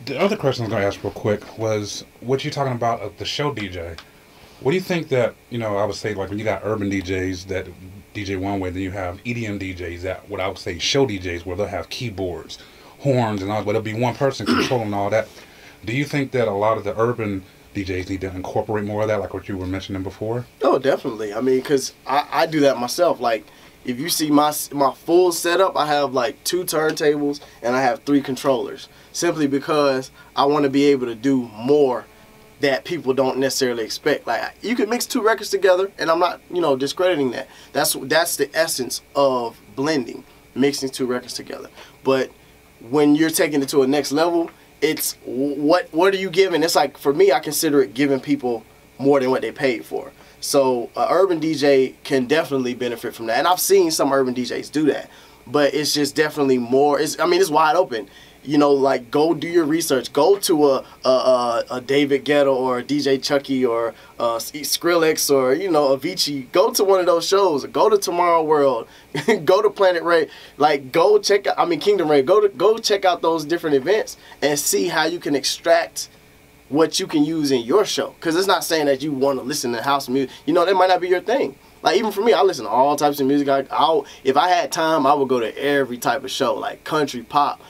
The other question I was going to ask real quick was what you talking about the show DJ. What do you think that, I would say, like, when you got urban DJs that DJ one way, then you have EDM DJs that, what I would say, show DJs, where they'll have keyboards, horns, and all, but it'll be one person controlling all that. Do you think that a lot of the urban DJs need to incorporate more of that, like what you were mentioning before? Oh, definitely. I mean, because I do that myself. Like, if you see my full setup, I have like 2 turntables and I have 3 controllers, simply because I want to be able to do more that people don't necessarily expect. Like, you can mix 2 records together, and I'm not, discrediting that. That's the essence of blending, mixing 2 records together. But when you're taking it to a next level, it's what are you giving? It's like, for me, I consider it giving people more than what they paid for. So an urban DJ can definitely benefit from that, and I've seen some urban DJs do that. But it's just definitely more. It's wide open. Like, go do your research. Go to a David Guetta or a DJ Chucky or Skrillex or Avicii. Go to one of those shows. Go to Tomorrow World. Go to Planet Ray. Like, go check out. Kingdom Ray. Go check out those different events and see how you can extract what you can use in your show. Because it's not saying that you want to listen to house music. That might not be your thing. Like, even for me, I listen to all types of music. If I had time, I would go to every type of show, like country, pop,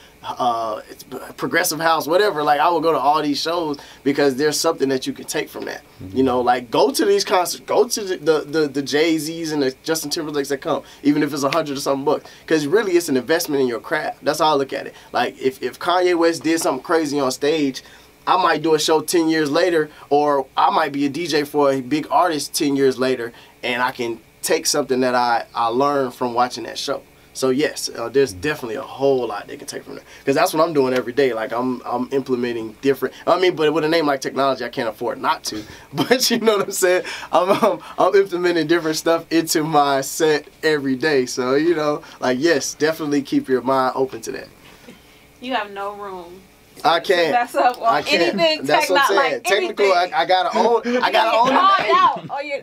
progressive house, whatever. Like, I would go to all these shows because there's something that you can take from that. Like, go to these concerts, go to the Jay-Z's and the Justin Timberlakes that come, even if it's $100 or something bucks, because really it's an investment in your craft. That's how I look at it. Like, if Kanye West did something crazy on stage, I might do a show 10 years later, or I might be a DJ for a big artist 10 years later, and I can take something that I learned from watching that show. So yes, there's definitely a whole lot they can take from that, because that's what I'm doing every day. Like, I'm implementing different. But with a name like Technology, I can't afford not to. But you know what I'm saying? I'm implementing different stuff into my set every day. So like, yes, definitely keep your mind open to that. You have no room. I can't. That's up on anything. That's what I'm saying. Like Technical, I gotta own. I gotta own the name.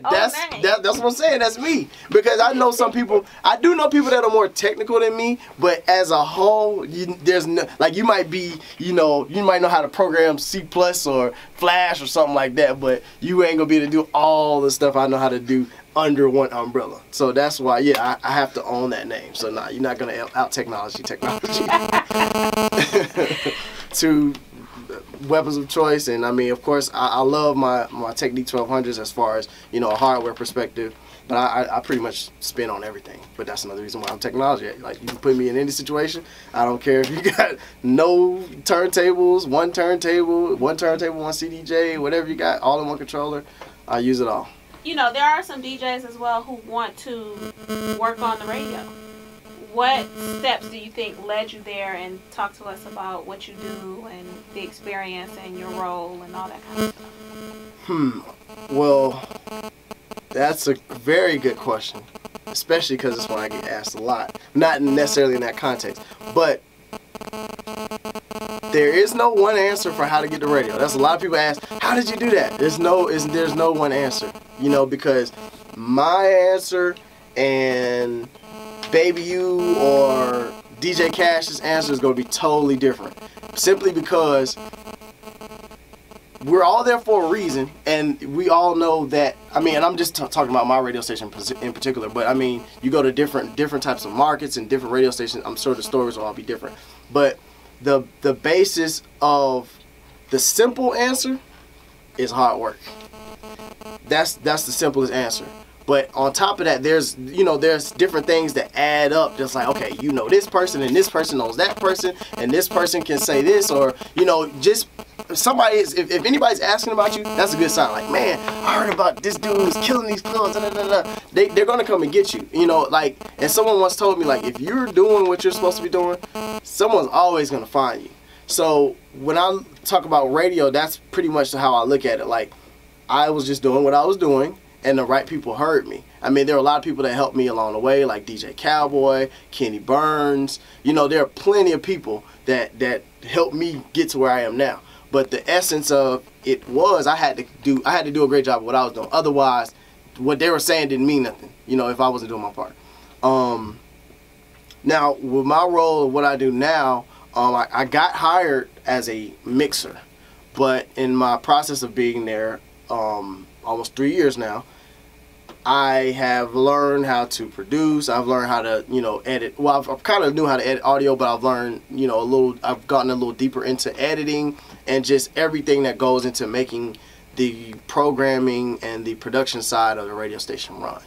That's what I'm saying. That's me. Because I know some people. I do know people that are more technical than me. But as a whole, there's no, like, you might be, you might know how to program C+ or Flash or something like that. But you ain't gonna be able to do all the stuff I know how to do under one umbrella. So that's why, yeah, I have to own that name. So you're not gonna out technology. To weapons of choice, and of course, I love my Technique 1200s as far as a hardware perspective, but I pretty much spin on everything. But that's another reason why I'm Technology. Like, you can put me in any situation. I don't care if you got no turntables, one turntable, one CDJ, whatever you got, all in one controller. I use it all. There are some DJs as well who want to work on the radio. What steps do you think led you there? And talk to us about what you do and the experience and your role and all that kind of stuff. Well, that's a very good question, especially because it's one I get asked a lot. Not necessarily in that context, but there is no one answer for how to get the radio. That's a lot of people ask, how did you do that? There's no one answer, because my answer and Baby You or DJ Cash's answer is going to be totally different, simply because we're all there for a reason, and we all know that. And I'm just talking about my radio station in particular, but you go to different types of markets and different radio stations. I'm sure the stories will all be different, but the basis of the simple answer is hard work. That's the simplest answer. But on top of that, there's different things that add up. Just like, okay, this person and this person knows that person, and this person can say this, or just somebody is. If anybody's asking about you, that's a good sign. Like, man, I heard about this dude who's killing these clothes. They're gonna come and get you. And someone once told me, like, if you're doing what you're supposed to be doing, someone's always gonna find you. So when I talk about radio, that's pretty much how I look at it. Like, I was just doing what I was doing, and the right people heard me. There are a lot of people that helped me along the way, like DJ Cowboy, Kenny Burns. There are plenty of people that helped me get to where I am now. But the essence of it was I had to do a great job of what I was doing. Otherwise, what they were saying didn't mean nothing, if I wasn't doing my part. Now, with my role of what I do now, I got hired as a mixer, but in my process of being there, almost 3 years now, I have learned how to produce. I've learned how to, edit. Well, I've kind of knew how to edit audio, but I've learned, I've gotten a little deeper into editing and just everything that goes into making the programming and the production side of the radio station run.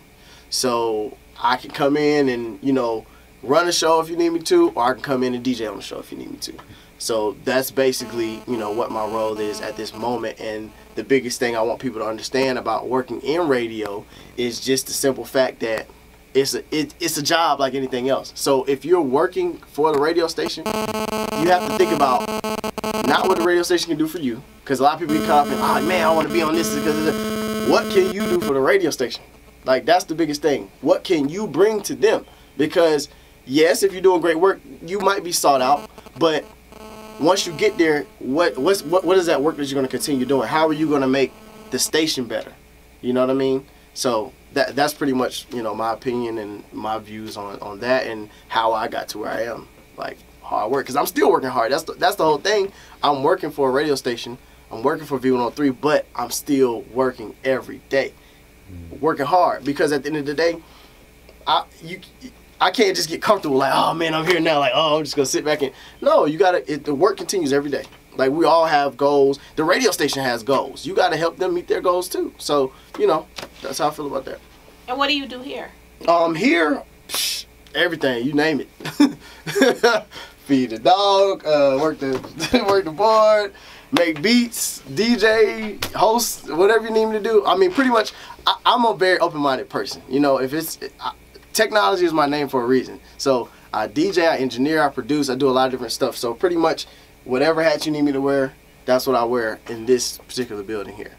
So I can come in and, run a show if you need me to, or I can come in and DJ on the show if you need me to. So that's basically, what my role is at this moment. And the biggest thing I want people to understand about working in radio is just the simple fact that it's a job like anything else. So if you're working for the radio station, you have to think about not what the radio station can do for you, because a lot of people get caught up in, oh man, I want to be on this because what can you do for the radio station? Like, that's the biggest thing. What can you bring to them? Because yes, if you're doing great work, you might be sought out, but once you get there, what is that work that you're going to continue doing? How are you going to make the station better? You know what I mean? So that's pretty much, my opinion and my views on that and how I got to where I am. Like, hard work, because I'm still working hard. That's the whole thing. I'm working for a radio station. I'm working for V103, but I'm still working every day. Working hard, because at the end of the day, I can't just get comfortable like, oh man, I'm here now, like, oh, I'm just gonna sit back and no, you gotta, the work continues every day. Like, we all have goals. The radio station has goals. You gotta help them meet their goals too. So, that's how I feel about that. And what do you do here? Here, everything, you name it. Feed the dog, work the board, make beats, DJ, host, whatever you need me to do. I mean, pretty much, I'm a very open-minded person. If it's Teknology is my name for a reason. So I DJ, I engineer, I produce, I do a lot of different stuff. So pretty much whatever hat you need me to wear, that's what I wear in this particular building here.